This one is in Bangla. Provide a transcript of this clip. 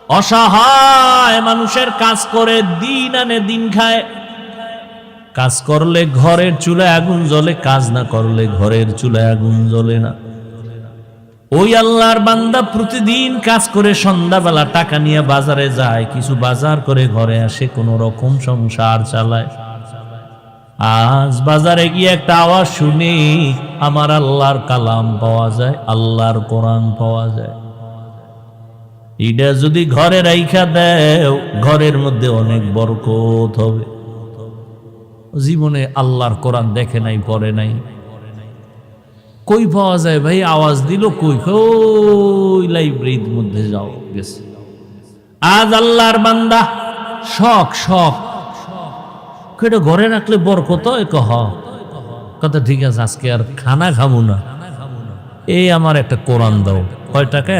অসহায় মানুষের কাজ করে দিন আনে দিন খায়। কাজ করলে ঘরের চুলায় আগুন জ্বলে, কাজ না করলে ঘরের চুলায় আগুন জ্বলে না। ওই আল্লাহর বান্দা প্রতিদিন কাজ করে সন্ধ্যাবেলা টাকা নিয়ে বাজারে যায়, কিছু বাজার করে ঘরে আসে, কোন রকম সংসার চালায়। আজ বাজারে গিয়ে একটা আওয়াজ শুনি, আমার আল্লাহর কালাম পাওয়া যায়, আল্লাহর কোরআন পাওয়া যায়। এটা যদি ঘরে রাইখা দেও, ঘরের মধ্যে অনেক বরকত হবে। জীবনে আল্লাহর কোরআন দেখে নাই, পড়ে নাই, কই পাওয়া যায় ভাই? আওয়াজ দিল কই? ওই লাইব্রেরির মধ্যে যাও, গেছে। আজ আল্লাহর বান্দা শখ শখ এটা ঘরে রাখলে বরকত কথা। ঠিক আছে, আজকে আর খানা খাবো না, এই আমার একটা কোরআন দাও। কয় টাকা?